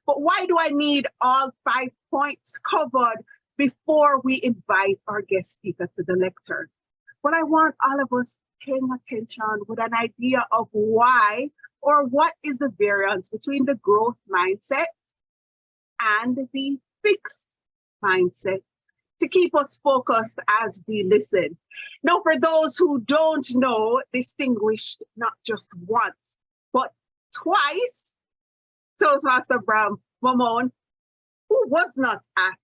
But why do I need all 5 points covered before we invite our guest speaker to the lectern? But I want all of us paying attention with an idea of why or what is the variance between the growth mindset and the fixed mindset to keep us focused as we listen. Now, for those who don't know, distinguished not just once, but twice, Toastmaster Brahm Memone, who was not at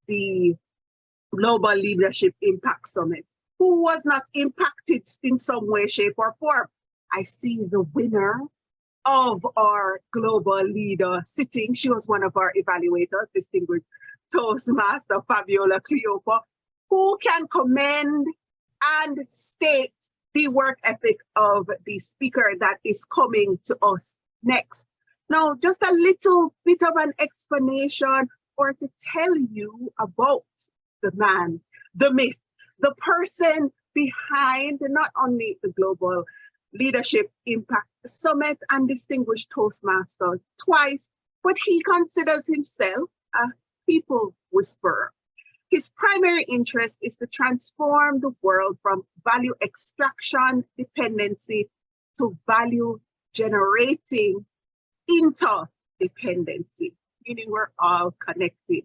the Global Leadership Impact Summit, who was not impacted in some way, shape, or form. I see the winner of our global leader sitting. She was one of our evaluators, distinguished Toastmaster Fabiola Cleopa, who can commend and state the work ethic of the speaker that is coming to us next. Now, just a little bit of an explanation or to tell you about the man, the myth, the person behind not only the Global Leadership Impact Summit and Distinguished Toastmaster twice, but he considers himself a people whisperer. His primary interest is to transform the world from value extraction dependency to value generating interdependency, meaning we're all connected.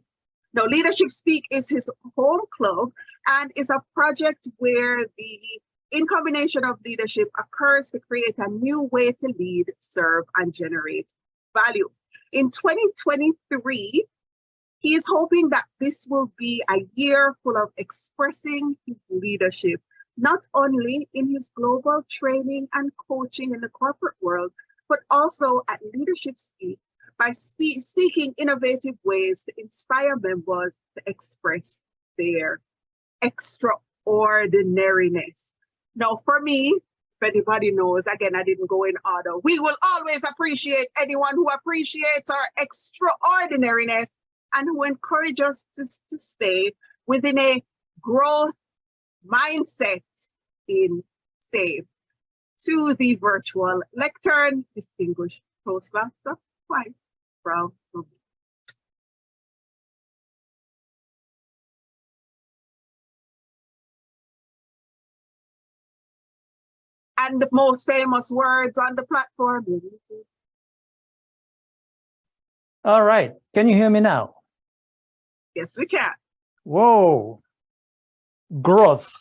Now, Leadership Speak is his home club and is a project where the in combination of leadership occurs to create a new way to lead, serve, and generate value. In 2023, he is hoping that this will be a year full of expressing his leadership, not only in his global training and coaching in the corporate world, but also at Leadership Speak by seeking innovative ways to inspire members to express their extraordinariness. Now, for me, if anybody knows, again, I didn't go in order. We will always appreciate anyone who appreciates our extraordinariness and who encourage us to stay within a growth mindset in SAVE. To the virtual lectern, distinguished Toastmaster, Brahm Memone. And the most famous words on the platform. All right. Can you hear me now? Yes, we can. Whoa. Growth.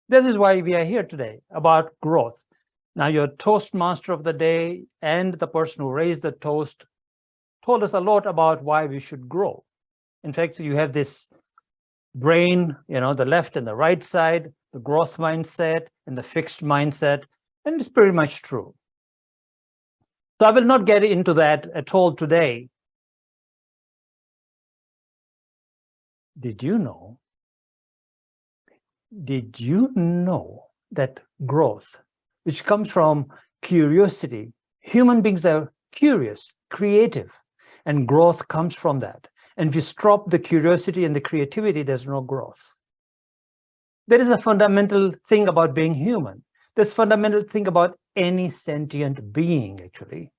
This is why we are here today, about growth. Now, your Toastmaster of the day and the person who raised the toast told us a lot about why we should grow. In fact, you have this brain, the left and the right side, the growth mindset and the fixed mindset, and it's pretty much true. So I will not get into that at all today. Did you know that growth, which comes from curiosity, human beings are curious, creative, and growth comes from that. And if you stop the curiosity and the creativity, there's no growth. There is a fundamental thing about being human. There's a fundamental thing about any sentient being, actually.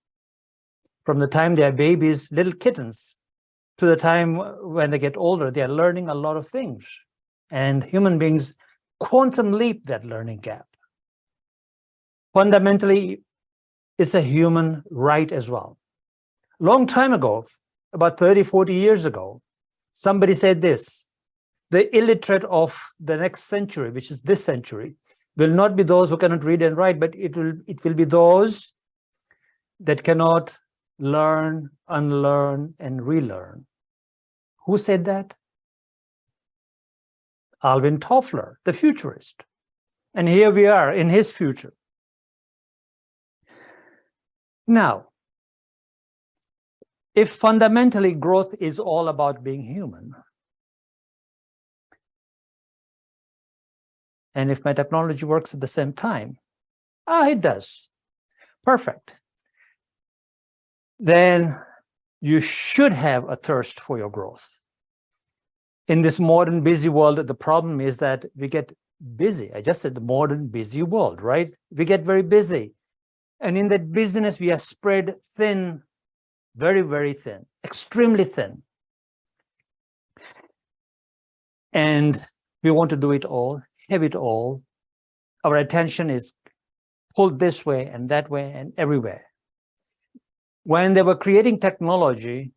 From the time they are babies, little kittens, to the time when they get older, they are learning a lot of things. And human beings quantum leap that learning gap. Fundamentally, it's a human right as well. Long time ago, about 30, 40 years ago, somebody said this: the illiterate of the next century, which is this century, will not be those who cannot read and write, but it will be those that cannot learn, unlearn, and relearn. Who said that? Alvin Toffler, the futurist. And here we are in his future. Now, if fundamentally growth is all about being human, and if my technology works at the same time, it does, perfect, then you should have a thirst for your growth. In this modern busy world, the problem is that we get busy. I just said the modern busy world, right? We get very busy. And in that busyness, we are spread thin very, very thin, extremely thin. And we want to do it all, have it all. Our attention is pulled this way and that way and everywhere. When they were creating technology,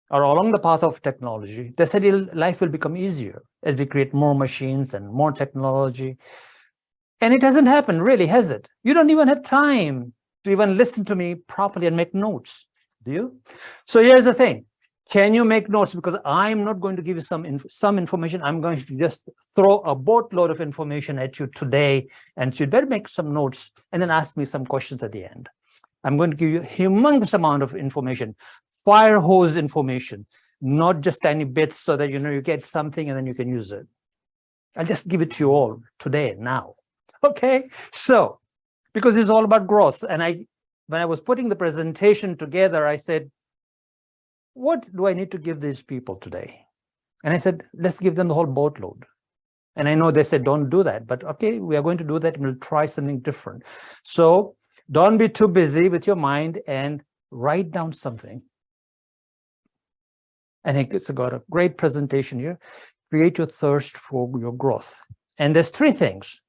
or along the path of technology, they said life will become easier as we create more machines and more technology. And it hasn't happened, really, has it? You don't even have time to even listen to me properly and make notes, do you? So here's the thing. Can you make notes? Because I'm not going to give you some information. I'm going to just throw a boatload of information at you today, and you'd better make some notes and then ask me some questions at the end. I'm going to give you a humongous amount of information, fire hose information, not just tiny bits so that you get something and then you can use it. I'll just give it to you all today, now. Okay, so because it's all about growth. And when I was putting the presentation together, I said, what do I need to give these people today? And I said, let's give them the whole boatload. And I know they said, don't do that, but okay, we are going to do that and we'll try something different. So don't be too busy with your mind and write down something. And it's got a great presentation here. Create your thirst for your growth. And there's three things,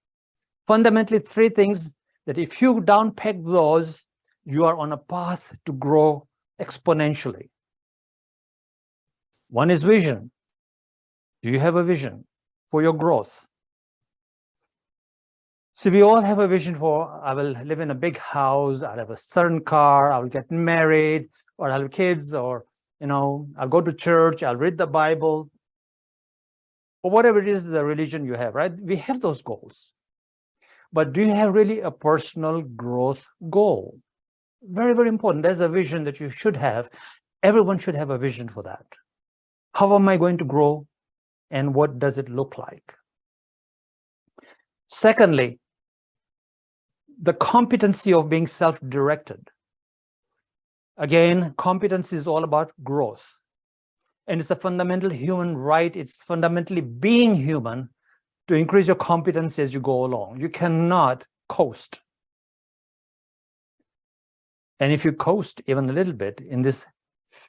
fundamentally three things that if you downpeg those, you are on a path to grow exponentially. One is vision. Do you have a vision for your growth? So we all have a vision for, I will live in a big house, I'll have a certain car, I will get married, or I'll have kids, or I'll go to church, I'll read the Bible, or whatever it is, the religion you have, right? We have those goals. But do you have really a personal growth goal? Very, very important. There's a vision that you should have. Everyone should have a vision for that. How am I going to grow, and what does it look like? Secondly, the competency of being self-directed. Again, competency is all about growth. And it's a fundamental human right. It's fundamentally being human to increase your competency as you go along. You cannot coast. And if you coast even a little bit in this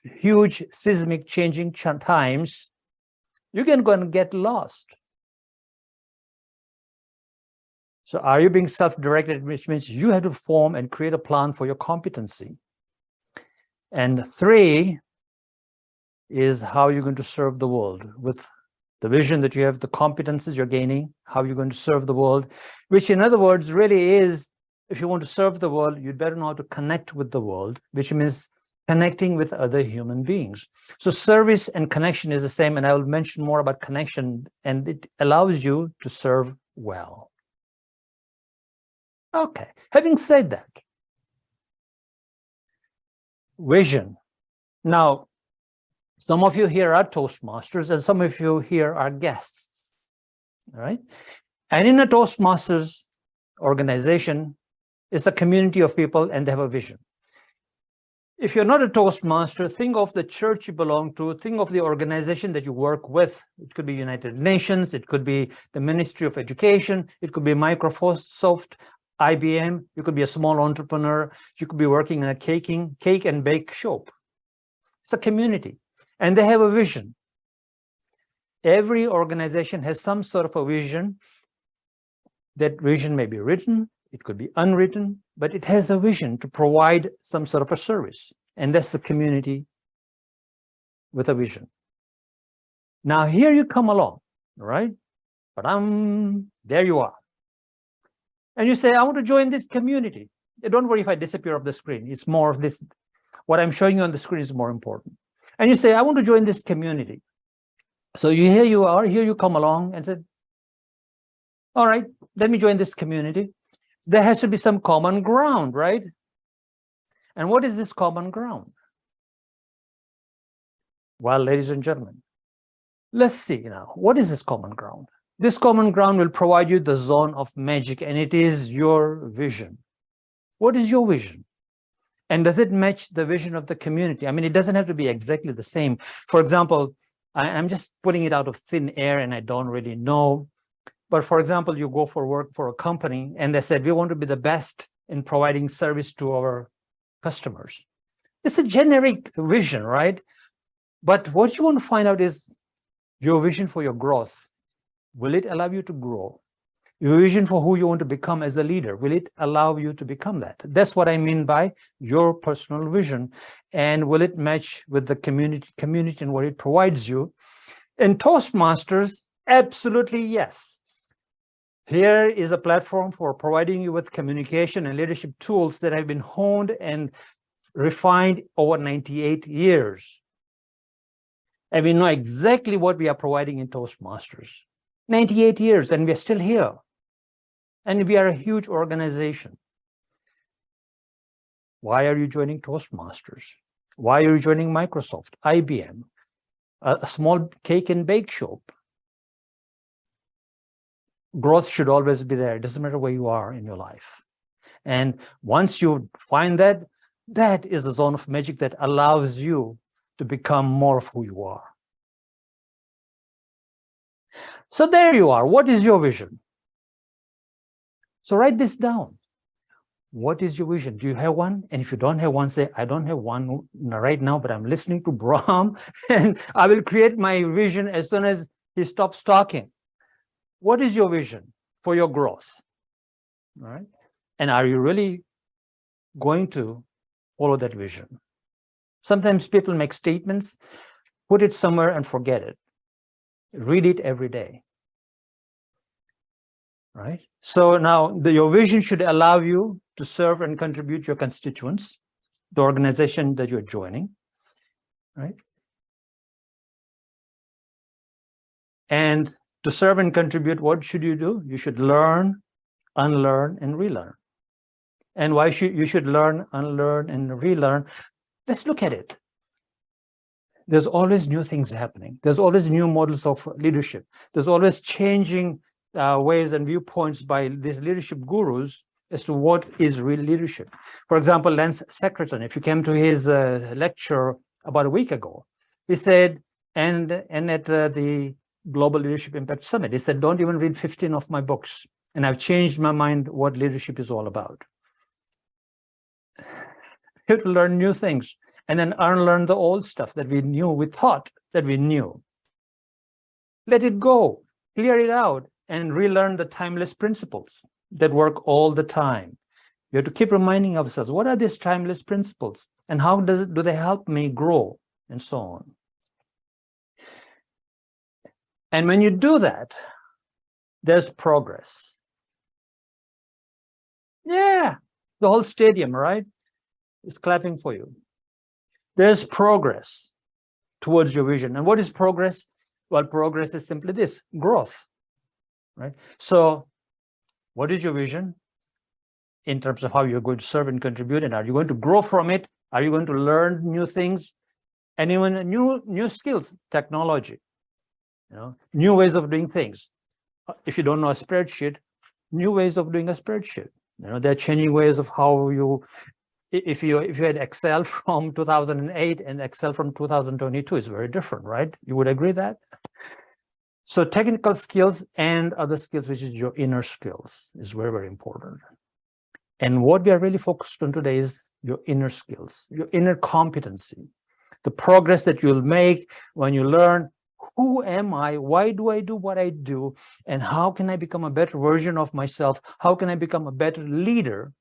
huge seismic changing times, you can go and get lost. So are you being self-directed, which means you have to form and create a plan for your competency. And three is how you're going to serve the world with the vision that you have, the competencies you're gaining, how you're going to serve the world, which in other words really is, if you want to serve the world, you'd better know how to connect with the world, which means connecting with other human beings. So service and connection is the same, and I will mention more about connection, and it allows you to serve well. Okay, having said that, vision. Now, some of you here are Toastmasters, and some of you here are guests, all right? And in a Toastmasters organization, it's a community of people, and they have a vision. If you're not a Toastmaster, think of the church you belong to, think of the organization that you work with. It could be United Nations, it could be the Ministry of Education, it could be Microsoft, IBM, you could be a small entrepreneur, you could be working in a cake and bake shop. It's a community, and they have a vision. Every organization has some sort of a vision. That vision may be written, it could be unwritten, but it has a vision to provide some sort of a service. And that's the community with a vision. Now here you come along, right? But there you are. And you say, I want to join this community. Don't worry if I disappear off the screen. It's more of this, what I'm showing you on the screen is more important. And you say, I want to join this community. So here you are, here you come along and said, all right, let me join this community. There has to be some common ground, right? And what is this common ground? Well, ladies and gentlemen, let's see now, what is this common ground? This common ground will provide you the zone of magic, and it is your vision. What is your vision? And does it match the vision of the community? I mean, it doesn't have to be exactly the same. For example, I'm just putting it out of thin air and I don't really know. But for example, you go for work for a company and they said, we want to be the best in providing service to our customers. It's a generic vision, right? But what you want to find out is your vision for your growth. Will it allow you to grow? Your vision for who you want to become as a leader, will it allow you to become that? That's what I mean by your personal vision. And will it match with the community and what it provides you? In Toastmasters, absolutely yes. Here is a platform for providing you with communication and leadership tools that have been honed and refined over 98 years. And we know exactly what we are providing in Toastmasters. 98 years, and we're still here. And we are a huge organization. Why are you joining Toastmasters? Why are you joining Microsoft, IBM, a small cake and bake shop? Growth should always be there. It doesn't matter where you are in your life. And once you find that, that is the zone of magic that allows you to become more of who you are. So there you are. What is your vision? So write this down. What is your vision? Do you have one? And if you don't have one, say, I don't have one right now, but I'm listening to Brahm and I will create my vision as soon as he stops talking. What is your vision for your growth? All right. And are you really going to follow that vision? Sometimes people make statements, put it somewhere and forget it. Read it every day. Right? So now your vision should allow you to serve and contribute your constituents, the organization that you're joining, right? And to serve and contribute, what should you do? You should learn, unlearn, and relearn. And why should you should learn, unlearn, and relearn? Let's look at it. There's always new things happening. There's always new models of leadership. There's always changing ways and viewpoints by these leadership gurus as to what is real leadership. For example, Lance Secretan, if you came to his lecture about a week ago, he said, and at the Global Leadership Impact Summit, he said, don't even read 15 of my books. And I've changed my mind what leadership is all about. You have to learn new things and then unlearn the old stuff that we knew, we thought that we knew. Let it go, clear it out, and relearn the timeless principles that work all the time. You have to keep reminding ourselves, what are these timeless principles and how do they help me grow and so on. And when you do that, there's progress. Yeah, the whole stadium, right, is clapping for you. There's progress towards your vision. And what is progress? Well, progress is simply this, growth, right? So what is your vision in terms of how you're going to serve and contribute? And are you going to grow from it? Are you going to learn new things? And even new skills, technology, new ways of doing things. If you don't know a spreadsheet, new ways of doing a spreadsheet. There are changing ways of how you, if you had Excel from 2008 and Excel from 2022 is very different, right? You would agree that? So technical skills and other skills, which is your inner skills, is very, very important. And what we are really focused on today is your inner skills, your inner competency, the progress that you'll make when you learn, who am I? Why do I do what I do? And how can I become a better version of myself? How can I become a better leader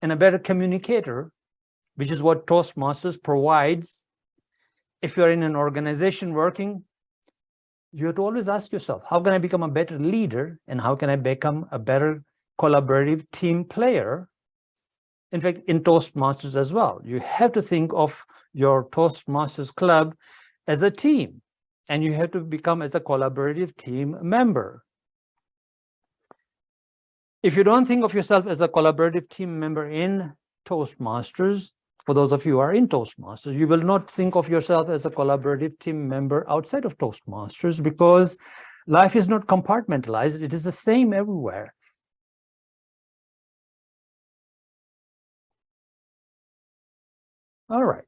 and a better communicator, which is what Toastmasters provides. If you're in an organization working, you have to always ask yourself, how can I become a better leader? And how can I become a better collaborative team player? In fact, in Toastmasters as well, you have to think of your Toastmasters Club as a team, and you have to become as a collaborative team member. If you don't think of yourself as a collaborative team member in Toastmasters, for those of you who are in Toastmasters, you will not think of yourself as a collaborative team member outside of Toastmasters, because life is not compartmentalized. It is the same everywhere. All right.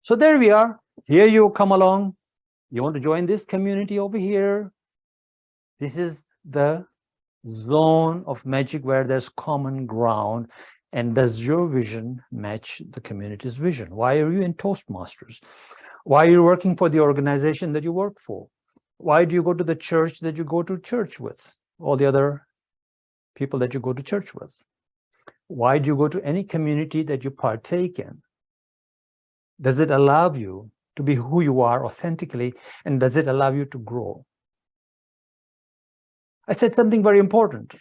So there we are. Here you come along. You want to join this community over here. This is the zone of magic where there's common ground. And does your vision match the community's vision? Why are you in Toastmasters? Why are you working for the organization that you work for? Why do you go to the church that you go to church with? All the other people that you go to church with? Why do you go to any community that you partake in? Does it allow you to be who you are authentically, and does it allow you to grow? I said something very important.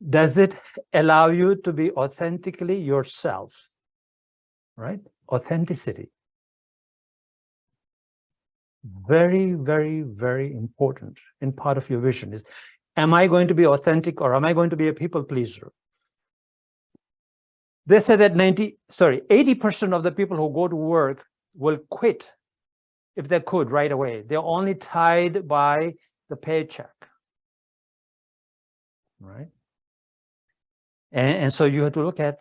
Does it allow you to be authentically yourself? Right? Authenticity. Very, very, very important in part of your vision is, am I going to be authentic or am I going to be a people pleaser? They said that 80% of the people who go to work will quit if they could right away. They're only tied by the paycheck, right? And so you have to look at,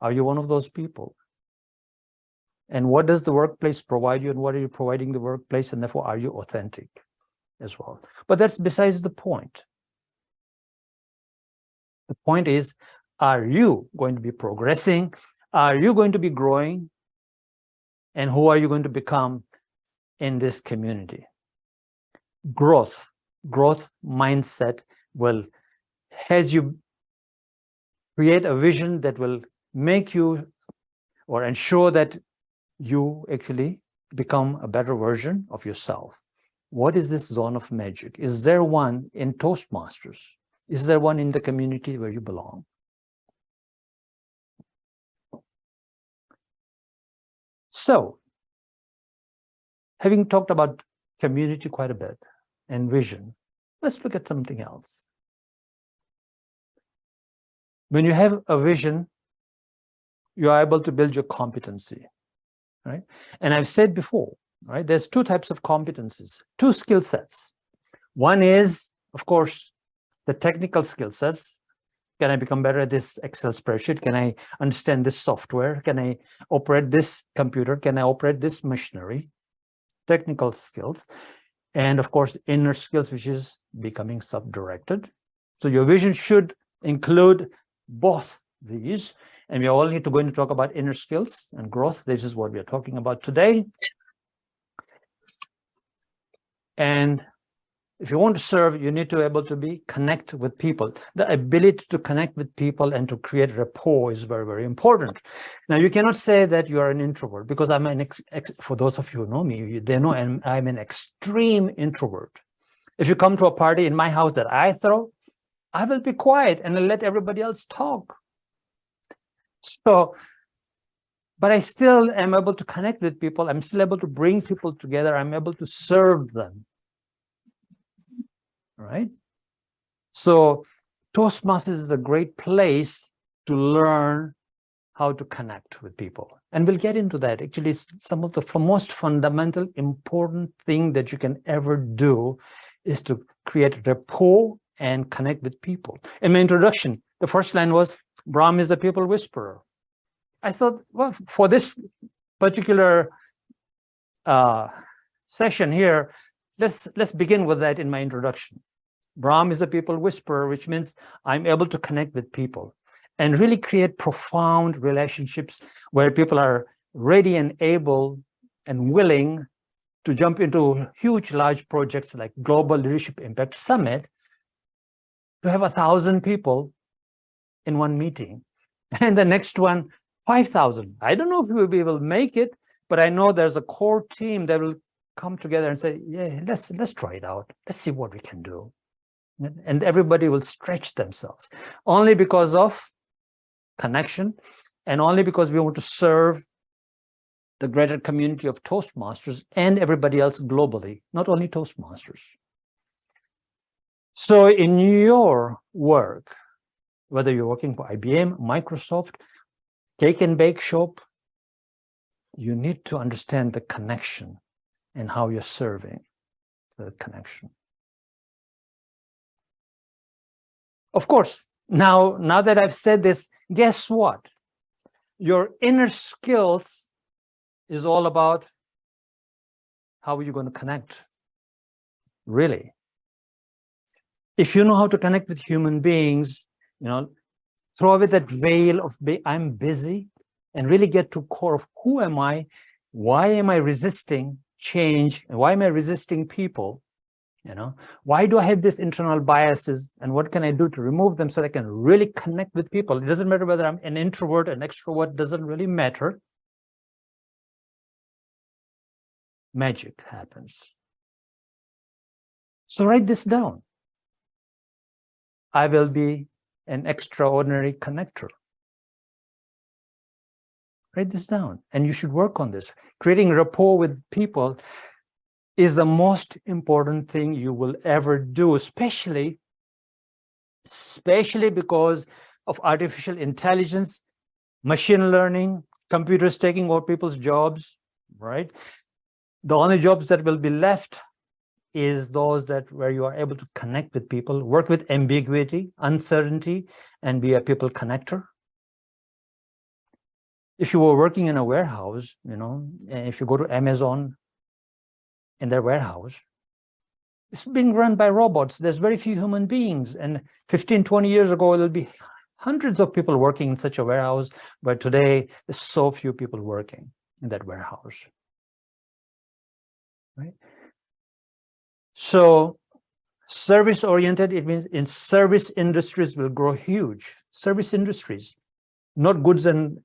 are you one of those people? And what does the workplace provide you, and what are you providing the workplace, and therefore are you authentic as well? But that's besides the point. The point is, are you going to be progressing? Are you going to be growing? And who are you going to become in this community? Growth mindset will, as you create a vision that will make you or ensure that you actually become a better version of yourself. What is this zone of magic? Is there one in Toastmasters? Is there one in the community where you belong? So, having talked about community quite a bit and vision, let's look at something else. When you have a vision, you are able to build your competency, right? And I've said before, right, there's two types of competencies, two skill sets. One is, of course, the technical skill sets. Can I become better at this Excel spreadsheet? Can I understand this software? Can I operate this computer? Can I operate this machinery? Technical skills. And of course, inner skills, which is becoming self-directed. So your vision should include both these. And we are only going to talk about inner skills and growth. This is what we are talking about today. And if you want to serve, you need to be able to connect with people. The ability to connect with people and to create rapport is very, very important. Now, you cannot say that you are an introvert, because I'm an for those of you who know me, they know I'm an extreme introvert. If you come to a party in my house that I throw, I will be quiet and I'll let everybody else talk. So, but I still am able to connect with people. I'm still able to bring people together. I'm able to serve them. Right? So Toastmasters is a great place to learn how to connect with people. And we'll get into that. Actually, it's some of the most fundamental, important thing that you can ever do is to create rapport and connect with people. In my introduction, the first line was, Brahm is the people whisperer. I thought, well, for this particular session here, let's begin with that in my introduction. Brahm is a people whisperer, which means I'm able to connect with people and really create profound relationships where people are ready and able and willing to jump into huge, large projects like Global Leadership Impact Summit, to have 1,000 people in one meeting. And the next one, 5,000. I don't know if we will make it, but I know there's a core team that will come together and say, yeah, let's try it out. Let's see what we can do. And everybody will stretch themselves only because of connection and only because we want to serve the greater community of Toastmasters and everybody else globally, not only Toastmasters. So in your work, whether you're working for IBM, Microsoft, Cake and Bake Shop, you need to understand the connection and how you're serving the connection. Of course, now that I've said this, guess what? Your inner skills is all about how are you going to connect, really. If you know how to connect with human beings, you know, throw away that veil of I'm busy and really get to core of who am I? Why am I resisting change? Why am I resisting people? You know, why do I have these internal biases, and what can I do to remove them so that I can really connect with people? It doesn't matter whether I'm an introvert, an extrovert, doesn't really matter. Magic happens. So write this down. I will be an extraordinary connector. Write this down, and you should work on this. Creating rapport with people is the most important thing you will ever do, especially because of artificial intelligence, machine learning, computers taking over people's jobs, right? The only jobs that will be left is those that where you are able to connect with people, work with ambiguity, uncertainty, and be a people connector. If you were working in a warehouse, you know, if you go to Amazon in their warehouse, it's being run by robots. There's very few human beings. And 15, 20 years ago, there'll be hundreds of people working in such a warehouse, but today there's so few people working in that warehouse, right? So service-oriented, it means in service industries will grow huge. Service industries, not goods and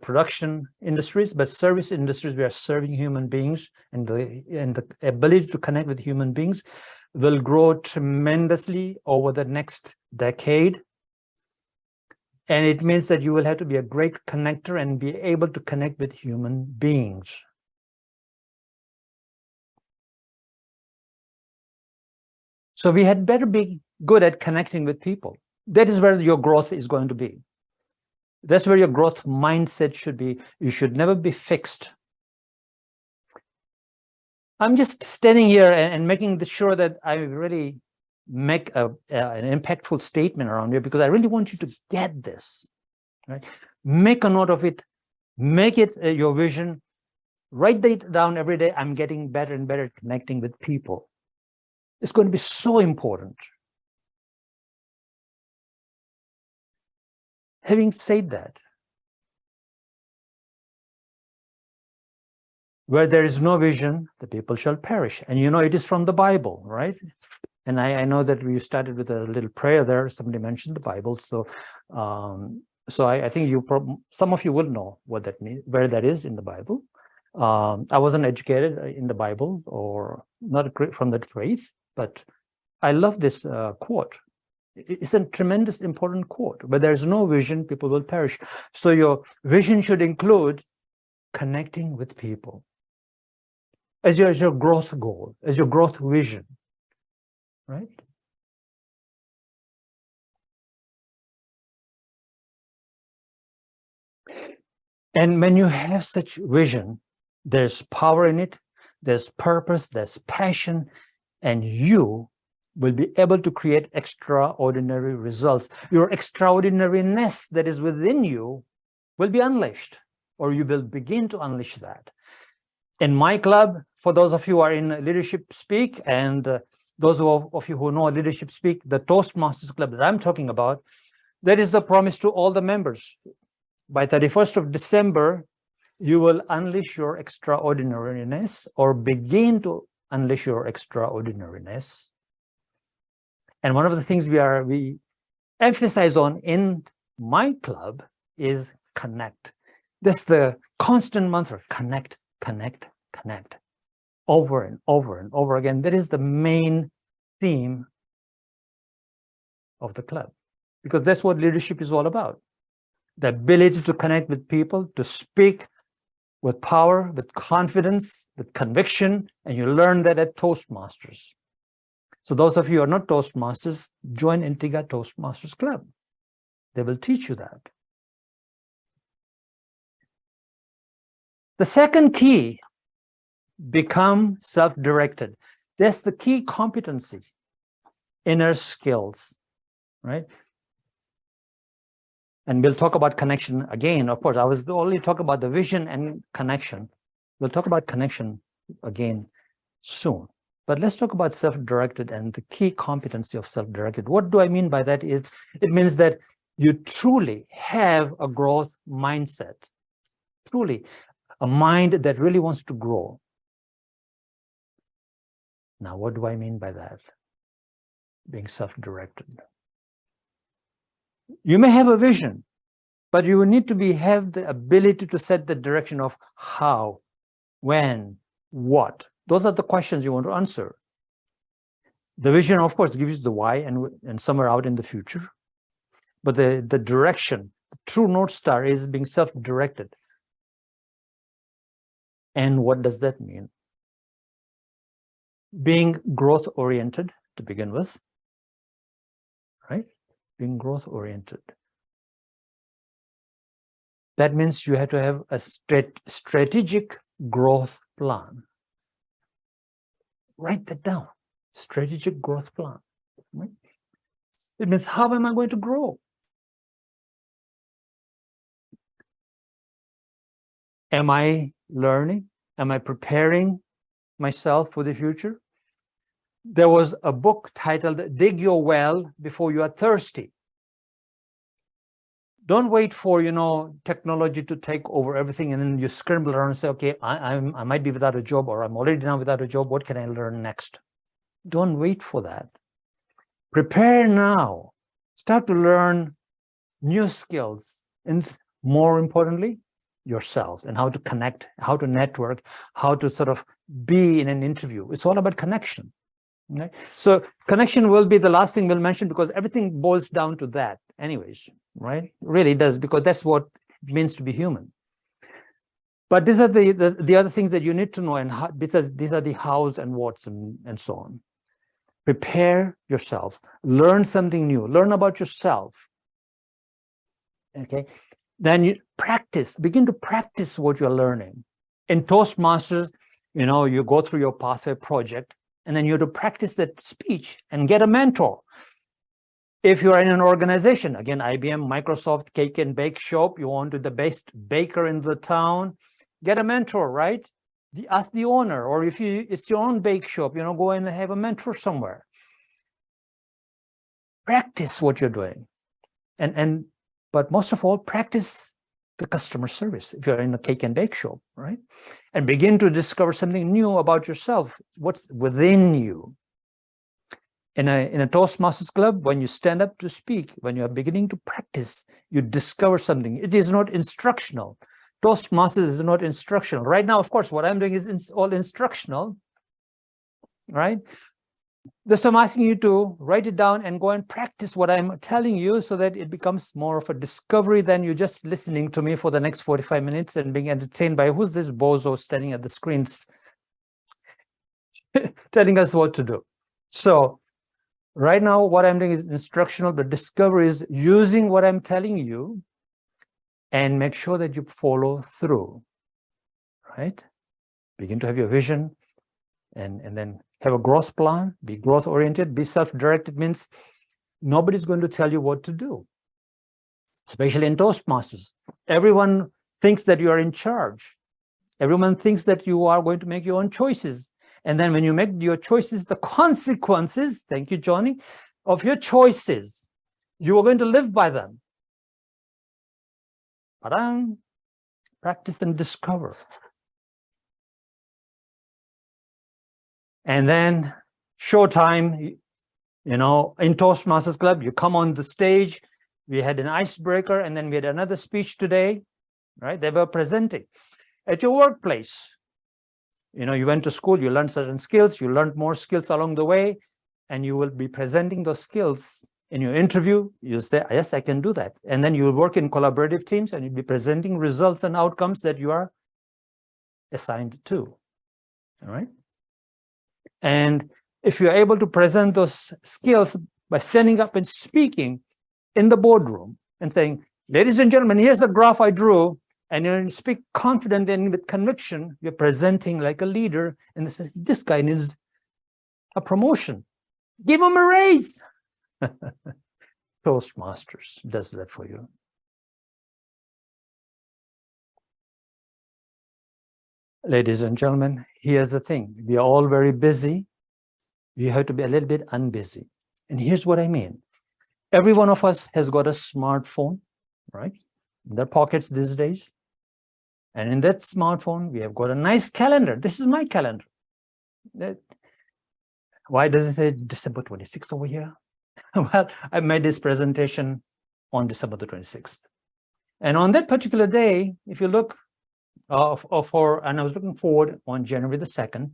production industries, but service industries. We are serving human beings, and the ability to connect with human beings will grow tremendously over the next decade. And it means that you will have to be a great connector and be able to connect with human beings. So we had better be good at connecting with people. That is where your growth is going to be. That's where your growth mindset should be. You should never be fixed. I'm just standing here and making sure that I really make an impactful statement around here, because I really want you to get this, right? Make a note of it. Make it your vision. Write it down every day. I'm getting better and better at connecting with people. It's going to be so important. Having said that, where there is no vision, the people shall perish. And you know, it is from the Bible, right? And I know that we started with a little prayer there. Somebody mentioned the Bible. So I think some of you will know what that means, where that is in the Bible. I wasn't educated in the Bible, or not from that faith, but I love this quote. It's a tremendous important quote. Where there's no vision, people will perish. So your vision should include connecting with people as your growth goal, as your growth vision, right? And when you have such vision, there's power in it, there's purpose, there's passion, and you will be able to create extraordinary results. Your extraordinariness that is within you will be unleashed, or you will begin to unleash that. In my club, for those of you who are in Leadership Speak, and those of you who know Leadership Speak, the Toastmasters Club that I'm talking about, that is the promise to all the members. By 31st of December, you will unleash your extraordinariness, or begin to unleash your extraordinariness. And one of the things we emphasize on in my club is connect. That's the constant mantra: connect, connect, connect, over and over and over again. That is the main theme of the club, because that's what leadership is all about. The ability to connect with people, to speak with power, with confidence, with conviction, and you learn that at Toastmasters. So those of you who are not Toastmasters, join Antigua Toastmasters Club. They will teach you that. The second key, become self-directed. That's the key competency, inner skills, right? And we'll talk about connection again. Of course, I was only talking about the vision and connection. We'll talk about connection again soon. But let's talk about self-directed and the key competency of self-directed. What do I mean by that? It means that you truly have a growth mindset, truly a mind that really wants to grow. Now, what do I mean by that? Being self-directed. You may have a vision, but you need to have the ability to set the direction of how, when, what. Those are the questions you want to answer. The vision, of course, gives you the why and somewhere out in the future. But the direction, the true North Star is being self-directed. And what does that mean? Being growth-oriented to begin with, right? Being growth-oriented. That means you have to have a strategic growth plan. Write that down. Strategic growth plan. Right? It means, how am I going to grow? Am I learning? Am I preparing myself for the future? There was a book titled Dig Your Well Before You Are Thirsty. Don't wait for, technology to take over everything and then you scramble around and say, okay, I might be without a job, or I'm already now without a job. What can I learn next? Don't wait for that. Prepare now. Start to learn new skills, and more importantly, yourself, and how to connect, how to network, how to sort of be in an interview. It's all about connection. Okay? So connection will be the last thing we'll mention, because everything boils down to that anyways, right? It really does, because that's what it means to be human. But these are the other things that you need to know, and these are the hows and whats and so on. Prepare yourself, learn something new, learn about yourself. Okay, then you practice, begin to practice what you're learning. In Toastmasters, you go through your pathway project, and then you have to practice that speech and get a mentor. If you're in an organization, again, IBM, Microsoft, cake and bake shop, you want to the best baker in the town, get a mentor, right? Ask the owner, or if it's your own bake shop, go and have a mentor somewhere. Practice what you're doing. But most of all, practice the customer service if you're in a cake and bake shop, right? And begin to discover something new about yourself, what's within you. In a Toastmasters Club, when you stand up to speak, when you are beginning to practice, you discover something. It is not instructional. Toastmasters is not instructional. Right now, of course, what I'm doing is all instructional, right? Just I'm asking you to write it down and go and practice what I'm telling you, so that it becomes more of a discovery than you just listening to me for the next 45 minutes and being entertained by who's this bozo standing at the screens telling us what to do. So right now, what I'm doing is instructional. The discovery is using what I'm telling you, and make sure that you follow through, right? Begin to have your vision, and then have a growth plan, be growth-oriented, be self-directed. Means nobody's going to tell you what to do, especially in Toastmasters. Everyone thinks that you are in charge. Everyone thinks that you are going to make your own choices. And then when you make your choices, the consequences, thank you, Johnny, of your choices, you are going to live by them. Practice and discover. And then showtime, in Toastmasters Club, you come on the stage. We had an icebreaker, and then we had another speech today, right? They were presenting. At your workplace, you went to school, you learned certain skills, you learned more skills along the way, and you will be presenting those skills in your interview. You say, yes, I can do that. And then you will work in collaborative teams, and you'll be presenting results and outcomes that you are assigned to, all right? And if you're able to present those skills by standing up and speaking in the boardroom and saying, ladies and gentlemen, here's a graph I drew, and you speak confident and with conviction, you're presenting like a leader, and this guy needs a promotion. Give him a raise. Toastmasters does that for you. Ladies and gentlemen, here's the thing. We are all very busy. You have to be a little bit unbusy. And here's what I mean. Every one of us has got a smartphone, right? In their pockets these days. And in that smartphone, we have got a nice calendar. This is my calendar. Why does it say December 26th over here? Well, I made this presentation on December the 26th. And on that particular day, if you look and I was looking forward on January the 2nd,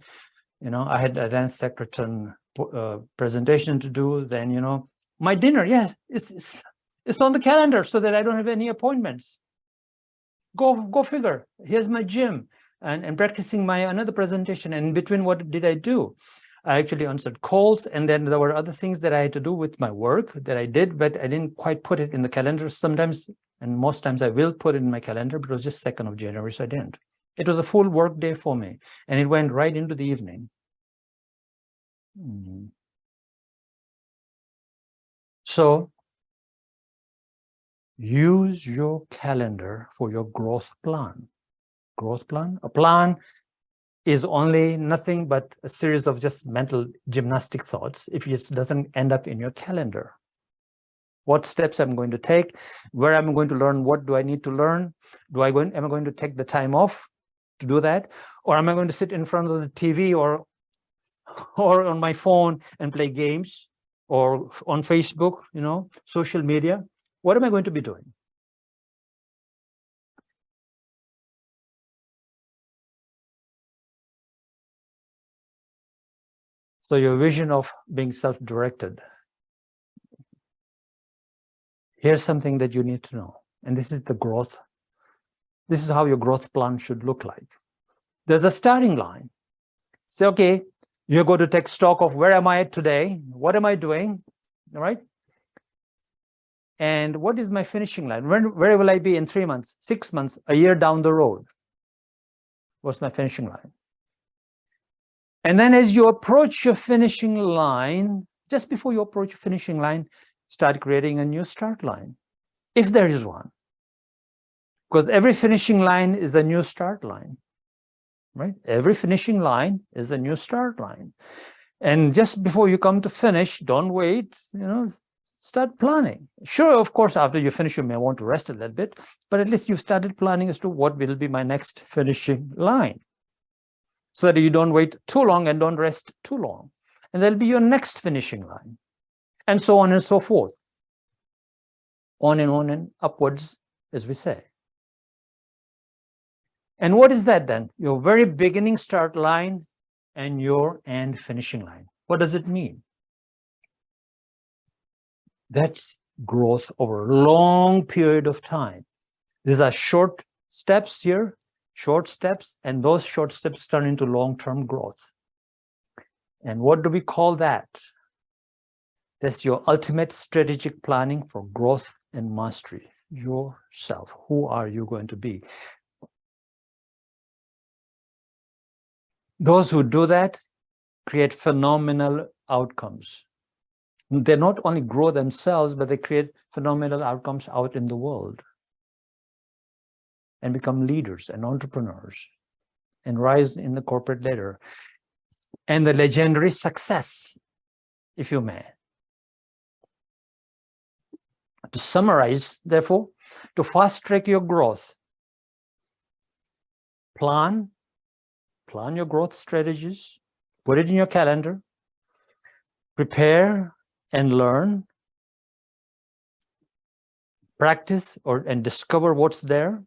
I had a dance secretary presentation to do. Then, my dinner, yes, it's on the calendar so that I don't have any appointments. Go figure. Here's my gym and practicing my another presentation. And in between, what did I do? I actually answered calls, and then there were other things that I had to do with my work that I did, but I didn't quite put it in the calendar. Sometimes, and most times I will put it in my calendar, but it was just 2nd of January, so I didn't. It was a full work day for me, and it went right into the evening. So use your calendar for your growth plan. Growth plan? A plan is only nothing but a series of just mental gymnastic thoughts if it doesn't end up in your calendar. What steps I'm going to take, where I'm going to learn, what do I need to learn? Am I going to take the time off to do that? Or am I going to sit in front of the TV or on my phone and play games, or on Facebook, social media? What am I going to be doing? So your vision of being self-directed. Here's something that you need to know. And this is the growth. This is how your growth plan should look like. There's a starting line. Say, okay, you're going to take stock of where am I today? What am I doing? All right. And what is my finishing line? Where will I be in 3 months, 6 months, a year down the road? What's my finishing line? And then as you approach your finishing line, just before you approach your finishing line, start creating a new start line, if there is one. Because every finishing line is a new start line, right? Every finishing line is a new start line. And just before you come to finish, don't wait, start planning. Sure, of course, after you finish, you may want to rest a little bit, but at least you've started planning as to what will be my next finishing line, so that you don't wait too long and don't rest too long. And there'll be your next finishing line, and so on and so forth. On and upwards, as we say. And what is that then? Your very beginning start line and your end finishing line. What does it mean? That's growth over a long period of time. These are short steps here, short steps, and those short steps turn into long-term growth. And what do we call that? That's your ultimate strategic planning for growth and mastery. Yourself. Who are you going to be? Those who do that create phenomenal outcomes. They not only grow themselves, but they create phenomenal outcomes out in the world and become leaders and entrepreneurs and rise in the corporate ladder. And the legendary success, if you may. To summarize, therefore, to fast-track your growth, plan your growth strategies, put it in your calendar, prepare and learn, practice and discover what's there.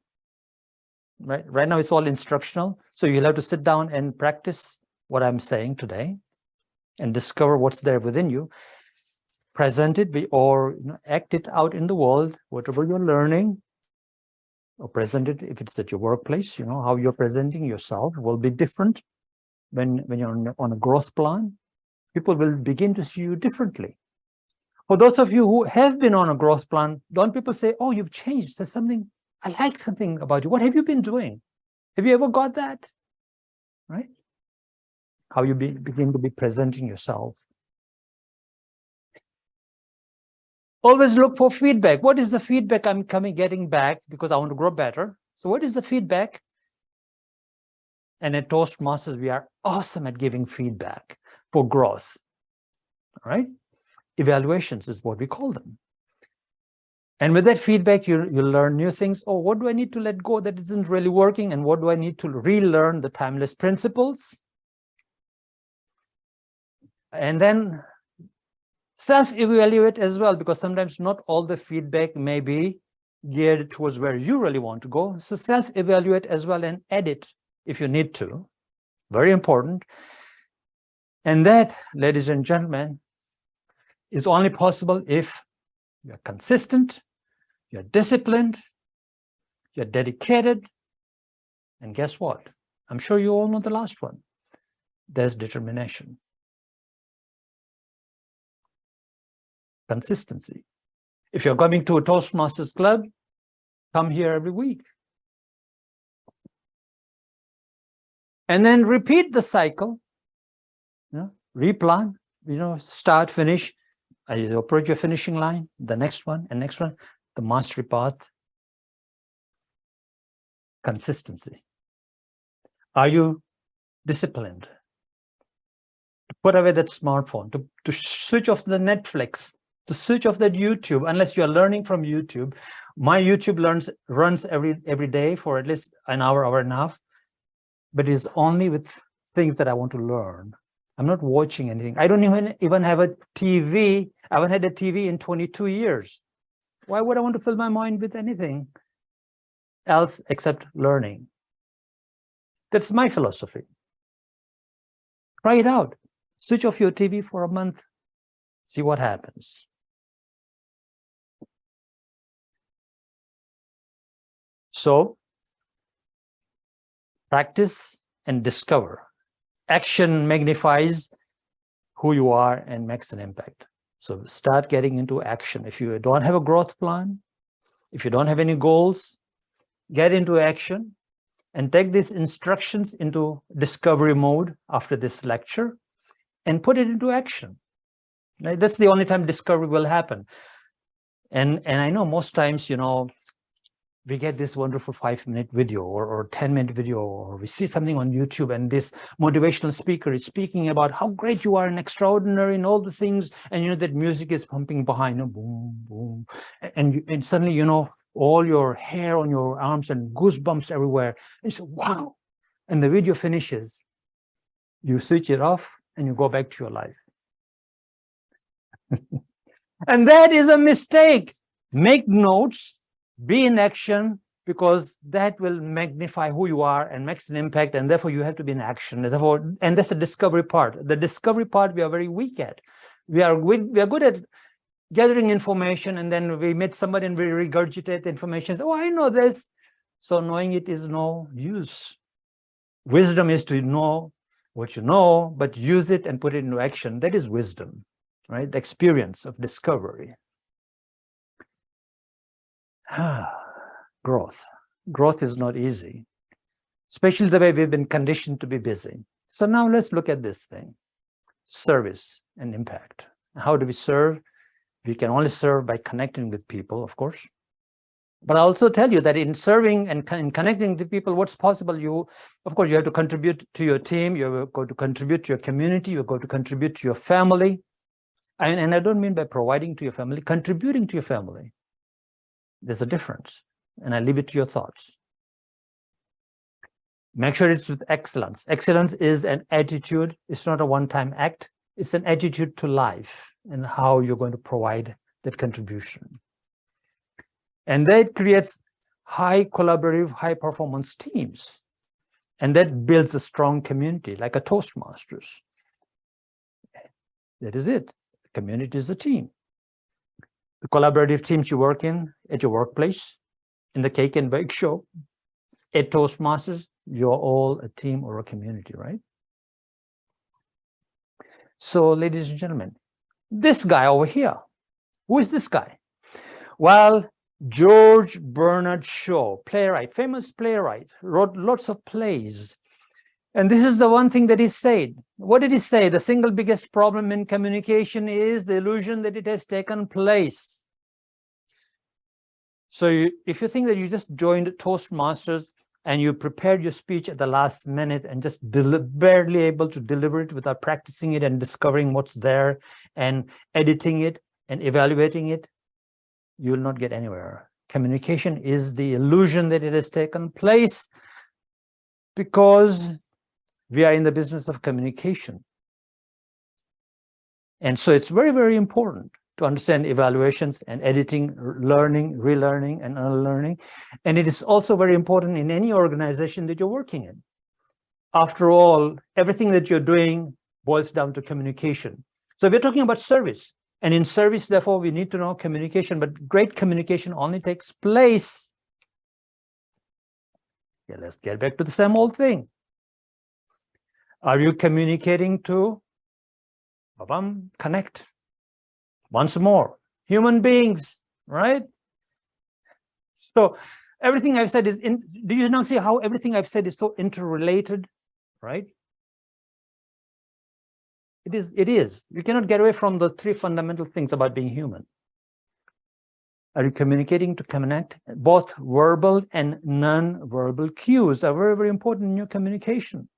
Right now it's all instructional, so you'll have to sit down and practice what I'm saying today and discover what's there within you. Present it or act it out in the world, whatever you're learning, or present it if it's at your workplace. How you're presenting yourself will be different when you're on a growth plan. People will begin to see you differently. For those of you who have been on a growth plan, don't people say, oh, you've changed, there's something, I like something about you. What have you been doing? Have you ever got that? Right? How you begin to be presenting yourself. Always look for feedback. What is the feedback I'm getting back because I want to grow better? So what is the feedback? And at Toastmasters, we are awesome at giving feedback for growth. All right? Evaluations is what we call them. And with that feedback, you learn new things. Oh, what do I need to let go that isn't really working? And what do I need to relearn the timeless principles? And then self-evaluate as well, because sometimes not all the feedback may be geared towards where you really want to go. So self-evaluate as well and edit if you need to. Very important. And that, ladies and gentlemen, is only possible if you're consistent, you're disciplined, you're dedicated, and guess what? I'm sure you all know the last one. There's determination. Consistency. If you're coming to a Toastmasters Club, come here every week. And then repeat the cycle, replan, start, finish. As you approach your finishing line, the next one and next one, the mastery path. Consistency. Are you disciplined? To put away that smartphone, to switch off the Netflix, to switch off that YouTube, unless you're learning from YouTube. My YouTube runs every day for at least an hour, hour and a half, but it's only with things that I want to learn. I'm not watching anything. I don't even have a TV. I haven't had a TV in 22 years. Why would I want to fill my mind with anything else except learning? That's my philosophy. Try it out. Switch off your TV for a month. See what happens. So, practice and discover. Action magnifies who you are and makes an impact. So start getting into action. If you don't have a growth plan, if you don't have any goals, get into action and take these instructions into discovery mode after this lecture and put it into action. Right? That's the only time discovery will happen. And I know most times, we get this wonderful 5-minute video or 10-minute video, or we see something on YouTube and this motivational speaker is speaking about how great you are and extraordinary and all the things, and that music is pumping behind, boom, boom, and suddenly, all your hair on your arms and goosebumps everywhere. And you say, wow. And the video finishes. You switch it off and you go back to your life. And that is a mistake. Make notes. Be in action, because that will magnify who you are and makes an impact, and therefore you have to be in action. And that's the discovery part. The discovery part we are very weak at. We are good at gathering information, and then we meet somebody and we regurgitate the information. Oh, I know this. So knowing it is no use. Wisdom is to know what you know, but use it and put it into action. That is wisdom, right? The experience of discovery. Growth is not easy, especially the way we've been conditioned to be busy. So now let's look at this thing: service and impact. How do we serve? We can only serve by connecting with people, of course. But I also tell you that in serving and in connecting to people, what's possible? Of course, you have to contribute to your team. You're going to contribute to your community. You're going to contribute to your family. And I don't mean by providing to your family, contributing to your family. There's a difference, and I leave it to your thoughts. Make sure it's with excellence. Excellence is an attitude. It's not a one-time act. It's an attitude to life and how you're going to provide that contribution. And that creates high collaborative, high performance teams. And that builds a strong community, like a Toastmasters. That is it. The community is a team. The collaborative teams you work in at your workplace, in the cake and bake show, at Toastmasters, you're all a team or a community, right? So, ladies and gentlemen, this guy over here, who is this guy? Well, George Bernard Shaw, playwright, famous playwright, wrote lots of plays. And this is the one thing that he said. What did he say? The single biggest problem in communication is the illusion that it has taken place. So if you think that you just joined Toastmasters and you prepared your speech at the last minute and just barely able to deliver it without practicing it and discovering what's there and editing it and evaluating it, you will not get anywhere. Communication is the illusion that it has taken place because we are in the business of communication. And so it's very, very important to understand evaluations and editing, learning, relearning, and unlearning. And it is also very important in any organization that you're working in. After all, everything that you're doing boils down to communication. So we're talking about service. And in service, therefore, we need to know communication. But great communication only takes place. Yeah, let's get back to the same old thing. Are you communicating to connect? Once more, human beings, right? So everything I've said is do you now see how everything I've said is so interrelated, right? It is. You cannot get away from the three fundamental things about being human. Are you communicating to connect? Both verbal and non-verbal cues are very, very important in your communication.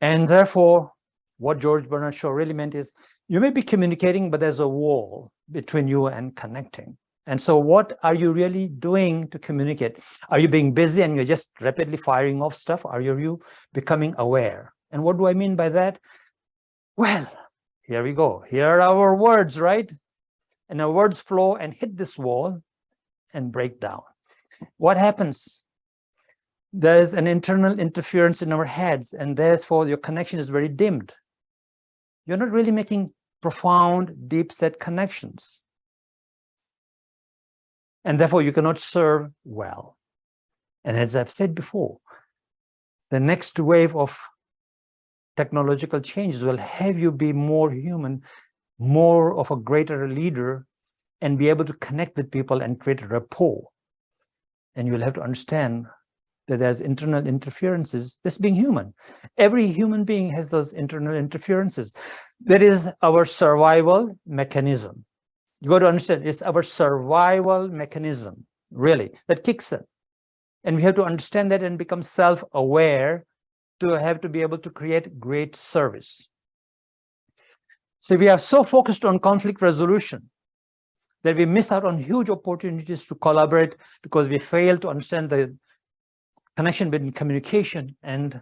And therefore, what George Bernard Shaw really meant is you may be communicating, but there's a wall between you and connecting. And so what are you really doing to communicate? Are you being busy and you're just rapidly firing off stuff? Are you becoming aware? And what do I mean by that? Well, here we go. Here are our words, right? And our words flow and hit this wall and break down. What happens? There's an internal interference in our heads, and therefore your connection is very dimmed. You're not really making profound, deep-set connections. And therefore you cannot serve well. And as I've said before, the next wave of technological changes will have you be more human, more of a greater leader, and be able to connect with people and create rapport. And you'll have to understand that there's internal interferences. This being human, every human being has those internal interferences. That is our survival mechanism. You got to understand, it's our survival mechanism, really, that kicks in. And we have to understand that and become self-aware to be able to create great service. So we are so focused on conflict resolution that we miss out on huge opportunities to collaborate because we fail to understand the connection between communication and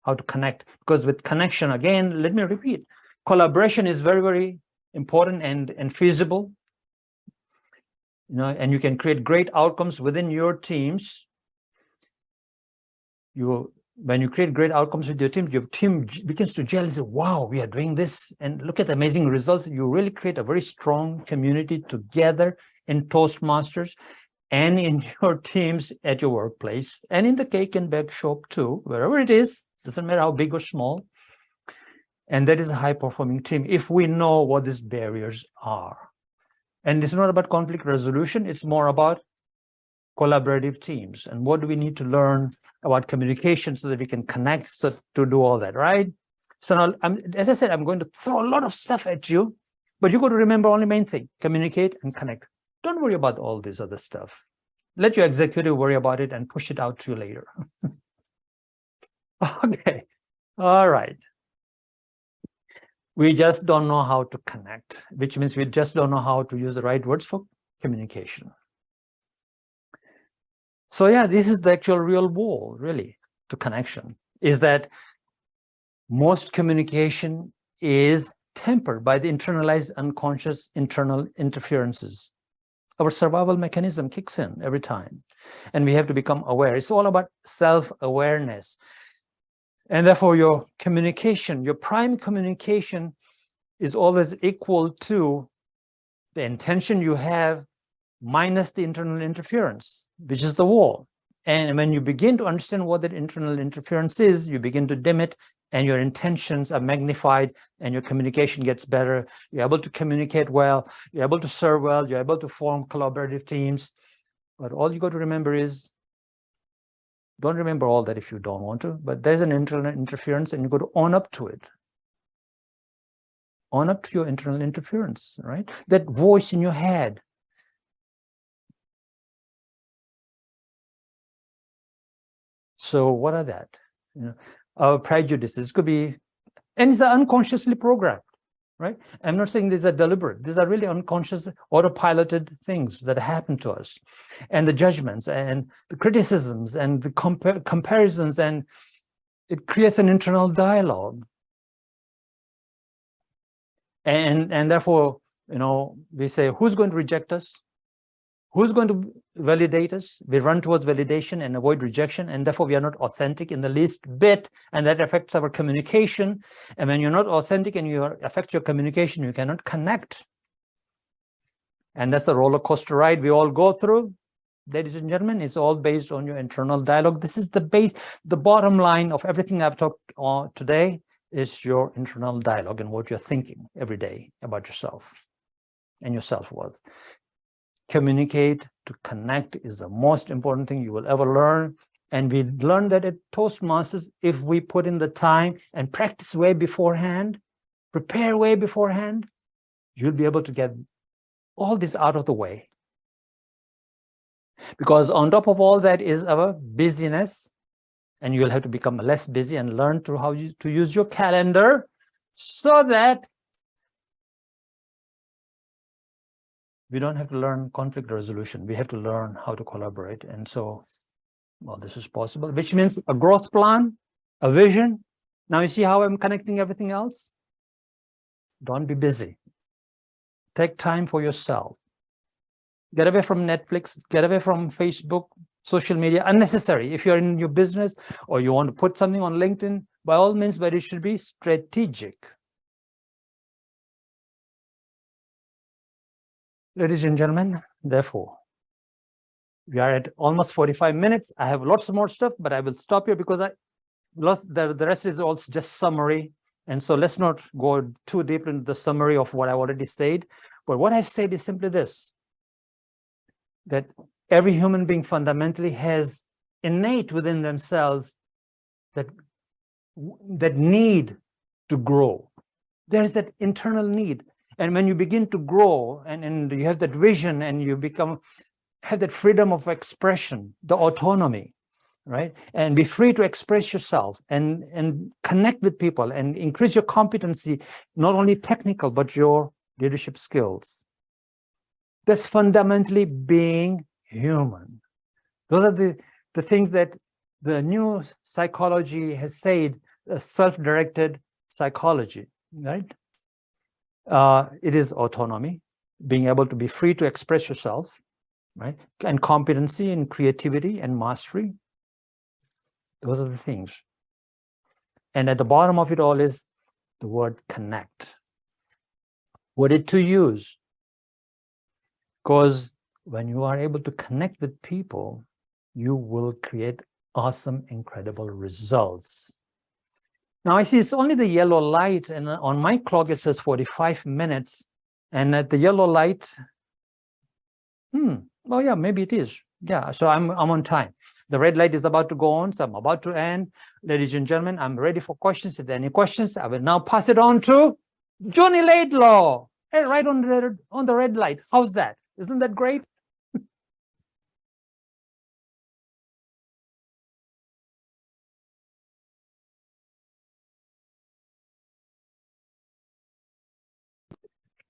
how to connect. Because with connection, again, let me repeat, collaboration is very, very important and feasible. And you can create great outcomes within your teams. When you create great outcomes with your team begins to gel and say, wow, we are doing this, and look at the amazing results. You really create a very strong community together in Toastmasters and in your teams at your workplace and in the cake and bake shop too, wherever it is, doesn't matter how big or small. And that is a high-performing team if we know what these barriers are. And it's not about conflict resolution, it's more about collaborative teams. And what do we need to learn about communication so that we can connect to do all that, right? So now, as I said, I'm going to throw a lot of stuff at you, but you got to remember only main thing, communicate and connect. Don't worry about all this other stuff. Let your executive worry about it and push it out to you later. Okay, all right. We just don't know how to connect, which means we just don't know how to use the right words for communication. So yeah, this is the actual real wall, really, to connection, is that most communication is tempered by the internalized unconscious internal interferences. Our survival mechanism kicks in every time, and we have to become aware. It's all about self-awareness. And therefore, your communication, your prime communication is always equal to the intention you have minus the internal interference, which is the wall. And when you begin to understand what that internal interference is, you begin to dim it, and your intentions are magnified, and your communication gets better. You're able to communicate well, you're able to serve well, you're able to form collaborative teams. But all you got to remember is, don't remember all that if you don't want to, but there's an internal interference and you got to own up to it. Own up to your internal interference, right? That voice in your head. So what are that? Our prejudices could be, and it's unconsciously programmed. right? I'm not saying these are deliberate. These are really unconscious, autopiloted things that happen to us. And the judgments and the criticisms and the comparisons, and it creates an internal dialogue. And therefore, you know, we say, who's going to reject us? Who's going to validate us? We run towards validation and avoid rejection, and therefore we are not authentic in the least bit, and that affects our communication. And when you're not authentic and affects your communication, you cannot connect. And that's the roller coaster ride we all go through. Ladies and gentlemen, it's all based on your internal dialogue. This is the base, the bottom line of everything I've talked on today is your internal dialogue and what you're thinking every day about yourself and your self-worth. Communicate to connect is the most important thing you will ever learn. And we learned that at Toastmasters, if we put in the time and practice way beforehand, prepare way beforehand, you'll be able to get all this out of the way. Because on top of all that is our busyness, and you'll have to become less busy and learn to how to use your calendar so that we don't have to learn conflict resolution. We have to learn how to collaborate. And so, well, this is possible, which means a growth plan, a vision. Now you see how I'm connecting everything else? Don't be busy. Take time for yourself. Get away from Netflix, get away from Facebook, social media, unnecessary. If you're in your business or you want to put something on LinkedIn, by all means, but it should be strategic. Ladies and gentlemen, therefore, we are at almost 45 minutes. I have lots more stuff, but I will stop here because the rest is also just summary. And so let's not go too deep into the summary of what I already said. But what I've said is simply this, that every human being fundamentally has innate within themselves that need to grow. There's that internal need. And when you begin to grow and you have that vision and you have that freedom of expression, the autonomy, right? And be free to express yourself and connect with people and increase your competency, not only technical, but your leadership skills. That's fundamentally being human. Those are the things that the new psychology has said, self-directed psychology, right? It is autonomy, being able to be free to express yourself, right? And competency and creativity and mastery. Those are the things. And at the bottom of it all is the word connect. What it to use? Because when you are able to connect with people, you will create awesome, incredible results. Now I see it's only the yellow light, and on my clock it says 45 minutes. And at the yellow light, oh yeah, maybe it is. Yeah, so I'm on time. The red light is about to go on, so I'm about to end. Ladies and gentlemen, I'm ready for questions. If there are any questions, I will now pass it on to Johnny Laidlaw. Hey, right on the red light. How's that? Isn't that great?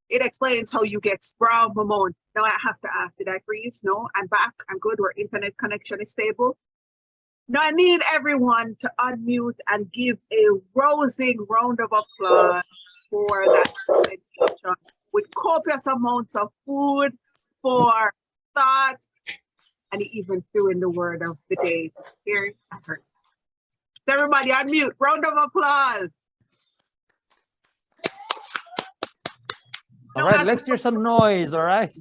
It explains how you get Brahm Memone. Now I have to ask, did I freeze? No, I'm back. I'm good. Our internet connection is stable. Now I need everyone to unmute and give a rousing round of applause for that presentation with copious amounts of food, for thoughts, and he even threw in the word of the day. Here, everybody unmute. Round of applause. All right, let's hear some noise, all right?